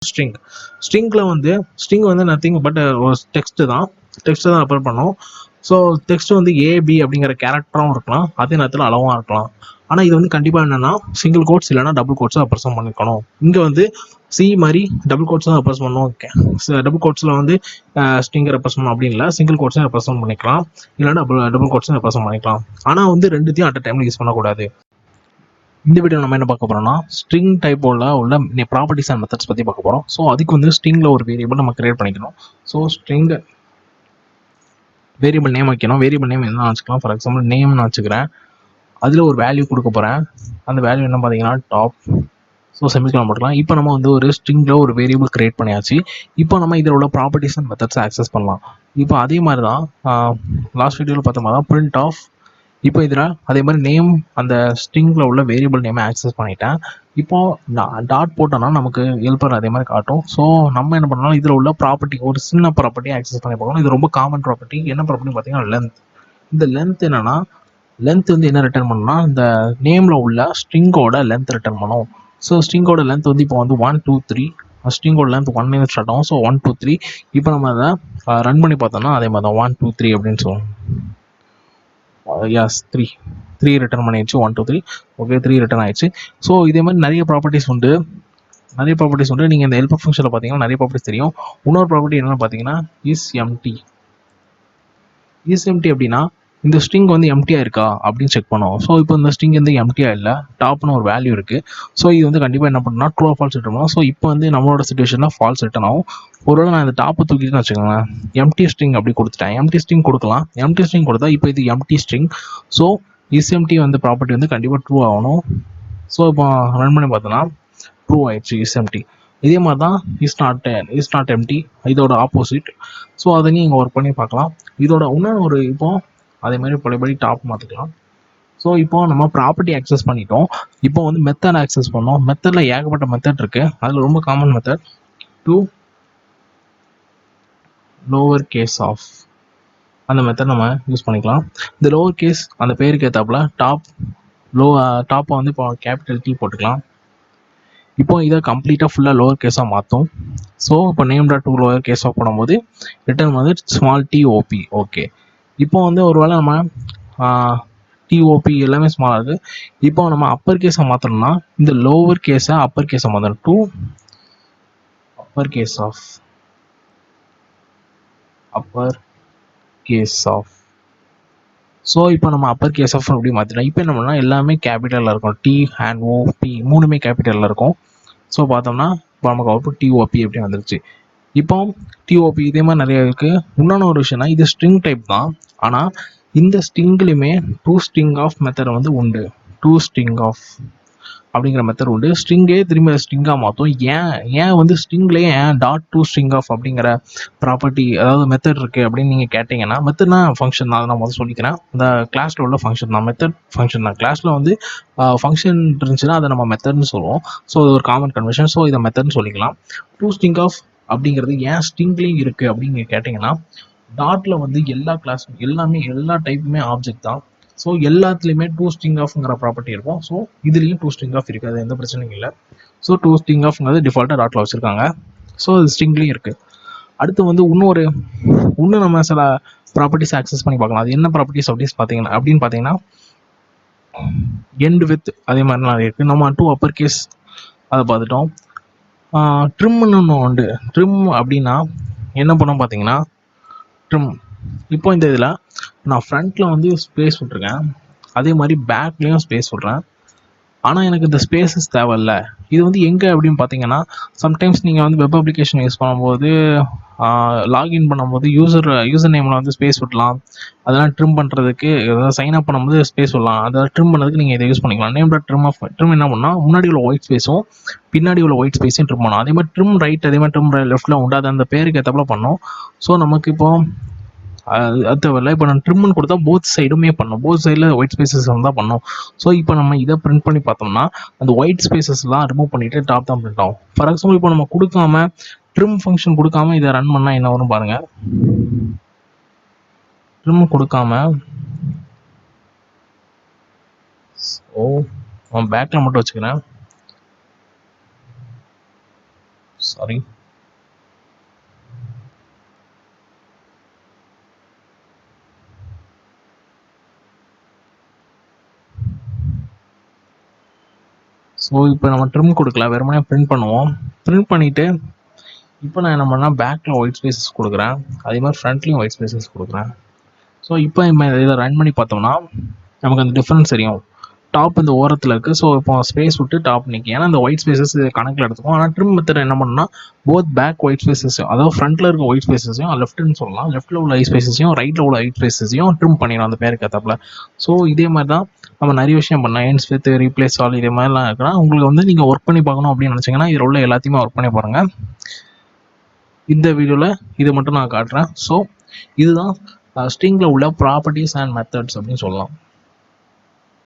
String. String வந்து nothing but ஒரு text தான் ரெஃபர் பண்ணோம். ஸோ டெக்ஸ்ட் வந்து ஏபி அப்படிங்கிற கேரக்டராகவும் இருக்கலாம், அதே நேரத்தில் அளவாக இருக்கலாம். ஆனால் இது வந்து கண்டிப்பாக என்னென்னா சிங்கிள் கோட்ஸ் இல்லைனா டபுள் கோட்ஸும் ரெப்ரசென்ட் பண்ணிக்கணும். இங்கே வந்து சி மாதிரி டபுள் கோட்ஸ் தான் ரெப்ரசென்ட் பண்ணணும். டபுள் கோட்ஸில் வந்து ஸ்ட்ரிங்கை ரெப்ரசென்ட் பண்ணணும் அப்படின்னு இல்லை, சிங்கிள் கோட்ஸும் ரெப்ரசென்ட் பண்ணிக்கலாம், இல்லைனா டபுள் கோட்ஸும் ரெப்ரசென்ட் பண்ணிக்கலாம். ஆனால் வந்து ரெண்டுத்தையும் அட் அ டைமில் யூஸ் பண்ணக்கூடாது. இந்த வீடியோ நம்ம என்ன பார்க்க போறோம்னா ஸ்ட்ரிங் டைப்போட உள்ள ப்ராப்பர்ட்டிஸ் அண்ட் மெத்தட்ஸ் பற்றி பார்க்க போகிறோம். ஸோ அதுக்கு வந்து ஸ்ட்ரிங்கில் ஒரு வேரியபிள் நம்ம கிரியேட் பண்ணிக்கணும். ஸோ ஸ்ட்ரிங் வேரியபிள் நேம் வைக்கணும். வேரியபிள் நேம் என்ன வச்சுக்கலாம், ஃபார் எக்ஸாம்பிள் நேம்னு வச்சுக்கிறேன். அதில் ஒரு வேல்யூ கொடுக்க போகிறேன். அந்த வேல்யூ என்ன பார்த்தீங்கன்னா டாப். ஸோ செமிகோலன் போட்டுக்கலாம். இப்போ நம்ம வந்து ஒரு ஸ்ட்ரிங்கில் ஒரு வேரியபிள் கிரியேட் பண்ணியாச்சு. இப்போ நம்ம இதில் உள்ள ப்ராப்பர்ட்டிஸ் அண்ட் மெத்தட்ஸ் ஆக்சஸ் பண்ணலாம். இப்போ அதே மாதிரி தான் லாஸ்ட் வீடியோவில் பார்த்த மாதிரி தான் பிரிண்ட் ஆஃப். இப்போ இதில் அதே மாதிரி நேம் அந்த ஸ்ட்ரிங்கில் உள்ள வேரியபிள் நேமை ஆக்சஸ் பண்ணிட்டேன். இப்போது டாட் போட்டோன்னா நமக்கு ஹெல்ப்பர் அதே மாதிரி காட்டும். ஸோ நம்ம என்ன பண்ணலாம், இதில் உள்ள ப்ராப்பர்ட்டி ஒரு சின்ன ப்ராப்பர்ட்டி ஆக்சஸ் பண்ணி பார்க்கணும். இது ரொம்ப காமன் ப்ராப்பர்ட்டி. என்ன ப்ராப்பர்ட்டி பார்த்தீங்கன்னா லென்த். இந்த லென்த் என்னன்னா, லென்த் வந்து என்ன ரிட்டர்ன் பண்ணணும்னா இந்த நேமில் உள்ள ஸ்ட்ரிங்கோட லென்த் ரிட்டர்ன் பண்ணும். ஸோ ஸ்ட்ரிங்கோட லென்த் வந்து இப்போ வந்து 1 2 3, ஸ்ட்ரிங்கோட லென்த் 1 ஸ்டார்ட் ஆகும். ஸோ 1 2 3. இப்போ நம்ம அதை ரன் பண்ணி பார்த்தோம்னா அதே மாதிரி தான் 1 2 3 அப்படின்னு சொல்லுவோம். எஸ் 3 ரிட்டர்ன் பண்ணிடுச்சு. 1 2 3. ஓகே, 3 ரிட்டர்ன் ஆயிடுச்சு. ஸோ இதே மாதிரி நிறைய ப்ராப்பர்ட்டிஸ் உண்டு. நீங்கள் இந்த ஹெல்ப் ஃபங்க்ஷனில் பார்த்தீங்கன்னா நிறைய ப்ராப்பர்ட்டிஸ் தெரியும். இன்னொரு ப்ராப்பர்ட்டி என்னென்னு பார்த்தீங்கன்னா இஸ் எம்டி அப்படின்னா இந்த ஸ்ட்ரிங் வந்து எம்டியாக இருக்கா அப்படின்னு செக் பண்ணுவோம். ஸோ இப்போ இந்த ஸ்ட்ரிங் வந்து எம்டியாக இல்லை, டாப்னு ஒரு வேல்யூ இருக்குது. ஸோ இது வந்து கண்டிப்பாக என்ன பண்ணணும்னா ட்ரூ ஃபால்ஸ் ரிட்டர்ன் பண்ணுவோம். ஸோ இப்போ வந்து நம்மளோட சிச்சுவேஷனில் ஃபால்ஸ் ரிட்டர்ன் ஆகும். ஒருவேளை நான் இந்த டாப்பை தூக்கிட்டுன்னு வச்சுக்கோங்களேன், எம்டி ஸ்ட்ரிங் அப்படி கொடுத்துட்டேன். எம்டி ஸ்ட்ரிங் கொடுக்கலாம். எம்டி ஸ்ட்ரிங் கொடுத்தா இப்போ இது empty string. So is empty வந்து ப்ராப்பர்ட்டி வந்து கண்டிப்பாக ட்ரூ ஆகணும். ஸோ இப்போ ரன் பண்ணி பார்த்தோன்னா ட்ரூ ஆயிடுச்சு இஸ் எம்டி. இதே மாதிரி தான் இஸ் நாட் எம்டி, இதோட ஆப்போசிட். ஸோ அதை நீங்கள் ஒர்க் பண்ணி பார்க்கலாம். இதோட இன்னொன்று ஒரு இப்போ அதே மாதிரி பழையபடி டாப் மாற்றிக்கலாம். ஸோ இப்போ நம்ம ப்ராப்பர்ட்டி ஆக்சஸ் பண்ணிட்டோம். இப்போ வந்து மெத்தட் ஆக்சஸ் பண்ணோம். மெத்தடில் ஏகப்பட்ட மெத்தட் இருக்குது. அதில் ரொம்ப common method to lower case of, அந்த மெத்தட் நம்ம யூஸ் பண்ணிக்கலாம். இந்த லோவர் கேஸ் அந்த பேருக்கு ஏற்றாப்புல டாப்பை வந்து இப்போ கேபிட்டல் டி போட்டுக்கலாம். இப்போ இதை கம்ப்ளீட்டாக ஃபுல்லாக லோவர் கேஸாக மாற்றும். ஸோ இப்போ நேம் டாட் டூ லோவர் கேஸாக போடும்போது ரிட்டர்ன் வந்து ஸ்மால் டிஓபி. ஓகே, இப்போ வந்து ஒரு வேளை நம்ம டிஓபி எல்லாமே ஸ்மாலாக இருக்குது. இப்போ நம்ம அப்பர் கேஸை மாற்றணும்னா இந்த லோவர் கேஸை அப்பர் கேஸை மாற்றணும். To upper case of. So இப்போ நம்ம அப்பர் கேஸ் ஆஃப் அப்படி மாற்றிட்டோம். இப்போ என்ன பண்ணால் எல்லாமே கேபிட்டலில் இருக்கும். டி அண்ட் ஓ பி மூணுமே கேபிட்டலில் இருக்கும். ஸோ பார்த்தோம்னா இப்போ நமக்கு அவுட்புட் டிஓபி எப்படி வந்துருச்சு. இப்போ டிஓபி இதே மாதிரி நிறைய இருக்குது. இன்னொன்று ஒரு விஷயம்னா இது ஸ்ட்ரிங் டைப் தான், ஆனால் இந்த ஸ்ட்ரிங்லையுமே டூ ஸ்ட்ரிங் ஆஃப் மெத்தட் வந்து உண்டு. டூ ஸ்ட்ரிங் ஆஃப் அப்படிங்கிற மெத்தட் உண்டு. ஸ்ட்ரிங்கே திரும்ப ஸ்ட்ரிங்காக மாற்றும். ஏன் வந்து ஸ்ட்ரிங்லேயே ஏன் டாட் டூ ஸ்ட்ரிங் ஆஃப் அப்படிங்கிற ப்ராப்பர்ட்டி அதாவது மெத்தட் இருக்குது அப்படின்னு நீங்கள் கேட்டிங்கன்னா, மெத்தட்னா ஃபங்க்ஷன் தான். அதை நான் முதல்ல சொல்லிக்கிறேன். இந்த கிளாஸில் உள்ள ஃபங்க்ஷன் தான் மெத்தட் ஃபங்க்ஷன் தான். கிளாஸில் வந்து ஃபங்க்ஷன் இருந்துச்சுன்னா அதை நம்ம மெத்தட்னு சொல்லுவோம். ஸோ இது ஒரு காமன் கன்வென்ஷன். ஸோ இதை மெத்தட்னு சொல்லிக்கலாம். டூ ஸ்ட்ரிங் ஆஃப் அப்படிங்கிறது ஏன் ஸ்ட்ரிங்லேயும் இருக்குது அப்படின்னு கேட்டிங்கன்னா, டாட்டில் வந்து எல்லா டைப்புமே ஆப்ஜெக்ட் தான். ஸோ எல்லாத்துலேயுமே டூ ஸ்ட்ரிங் ஆஃப்ங்கிற ப்ராப்பர்ட்டி இருக்கும். ஸோ இதுலேயும் டூ ஸ்ட்ரிங் ஆஃப் இருக்குது, அது எந்த பிரச்சனையும் இல்லை. ஸோ டூ ஸ்ட்ரிங் ஆஃப்ங்கிறது டிஃபால்ட்டாக டாட்டில் வச்சுருக்காங்க. ஸோ அது ஸ்ட்ரிங்லேயும் இருக்குது. அடுத்து வந்து இன்னும் நம்ம சில ப்ராப்பர்ட்டிஸ் ஆக்சஸ் பண்ணி பார்க்கலாம். அது என்ன ப்ராப்பர்ட்டிஸ் அப்படின்னு பார்த்தீங்கன்னா எண்ட் வித் அதே மாதிரிலாம் இருக்குது. நம்ம டூ அப்பர் கேஸ் அதை பார்த்துட்டோம். ட்ரிம்னு ஒன்று உண்டு. ட்ரிம் அப்படின்னா என்ன பண்ணோம் பார்த்தீங்கன்னா ட்ரிம். இப்போ இந்த இதில் நான் ஃப்ரண்ட்டில் வந்து ஸ்பேஸ் விட்ருக்கேன், அதே மாதிரி பேக்லேயும் ஸ்பேஸ் விட்றேன். ஆனால் எனக்கு இந்த ஸ்பேசஸ் தேவையில்லை. இது வந்து எங்கே அப்படின்னு பார்த்தீங்கன்னா, சம்டைம்ஸ் நீங்கள் வந்து வெப் அப்ளிகேஷன் யூஸ் பண்ணும்போது லாகின் பண்ணும்போது யூசர் நேமில் வந்து ஸ்பேஸ் விடலாம். அதெல்லாம் ட்ரிம் பண்ணுறதுக்கு, ஏதாவது சைன் அப் பண்ணும்போது ஸ்பேஸ் விடலாம். அதை ட்ரிம் பண்ணதுக்கு நீங்கள் இதை யூஸ் பண்ணிக்கலாம். நேம் டாட் ட்ரிம் என்ன பண்ணால் முன்னாடி உள்ள ஒயிட் ஸ்பேஸும் பின்னாடி உள்ள ஒயிட் ஸ்பேஸையும் ட்ரிம் பண்ணலாம். அதே மாதிரி ட்ரிம் ரைட், அதே மாதிரி ட்ரிம் லெஃப்ட்டில் உண்டு. அது அந்த பேருக்கு ஏற்றப்பல பண்ணோம். ஸோ நமக்கு இப்போ அது தேவையில்லை. இப்போ நான் ட்ரிம்னு கொடுத்தா போத் சைடுமே பண்ணோம். போத் சைடில் ஒயிட் ஸ்பேசஸ் தான் பண்ணோம். ஸோ இப்போ நம்ம இதை பிரிண்ட் பண்ணி பார்த்தோம்னா அந்த ஒயிட் ஸ்பேசஸ்லாம் ரிமூவ் பண்ணிவிட்டு டாப் தான் பிரிண்ட் ஆகும். ஃபார் எக்ஸாம்பிள் இப்போ நம்ம கொடுக்காம ட்ரிம் ஃபங்க்ஷன் கொடுக்காம இதை ரன் பண்ணால் என்ன வரும் பாருங்கள். ட்ரிம் கொடுக்காம பேக்கில் மட்டும் வச்சுக்கிறேன். சாரி. ஸோ இப்போ நம்ம ட்ரிம் கொடுக்கல, வெறுமனே பிரிண்ட் பண்ணுவோம். பிரிண்ட் பண்ணிவிட்டு இப்போ நான் என்ன பண்ணால் பேக்கில் ஒயிட் ஸ்பேசஸ் கொடுக்குறேன், அதே மாதிரி ஃப்ரண்ட்லேயும் ஒயிட் ஸ்பேசஸ் கொடுக்குறேன். ஸோ இப்போ இதை ரன் பண்ணி பார்த்தோம்னா நமக்கு அந்த டிஃப்ரென்ஸ் தெரியும். டாப் இந்த ஓரத்தில் இருக்குது. ஸோ இப்போ ஸ்பேஸ் விட்டு டாப் நிற்கும், ஏன்னா இந்த ஒயிட் ஸ்பேசஸ் கணக்கில் எடுத்துக்கும். ஆனால் ட்ரிம் மெத்தட் என்ன பண்ணணும்னா போத் பேக் ஒயிட் ஸ்பேசஸ், அதாவது ஃப்ரண்ட்டில் இருக்க ஒயிட் ஸ்பேசஸையும் லெஃப்ட்னு சொல்லலாம், லெஃப்ட்டில் உள்ள ஒயிட் ஸ்பேசஸையும் ரைட்டில் உள்ள ஒயிட் ஸ்பேசஸையும் ட்ரிம் பண்ணிடும் அந்த பேருக்கு ஏற்றாப்புல. ஸோ இதே மாதிரி தான் நம்ம நிறைய விஷயம் பண்ணலாம். எண்ட்ஸ் வித் ரீப்ளேஸ் ஆல் இதே மாதிரிலாம் இருக்குன்னா உங்களுக்கு வந்து நீங்கள் ஒர்க் பண்ணி பார்க்கணும் அப்படின்னு நினச்சிங்கன்னா இதில் உள்ள எல்லாத்தையுமே ஒர்க் பண்ணி பாருங்கள். இந்த வீடியோவில் இது மட்டும் நான் காட்டுறேன். ஸோ இதுதான் ஸ்ட்ரிங்கில் உள்ள ப்ராப்பர்ட்டிஸ் அண்ட் மெத்தட்ஸ் அப்படின்னு சொல்லலாம்.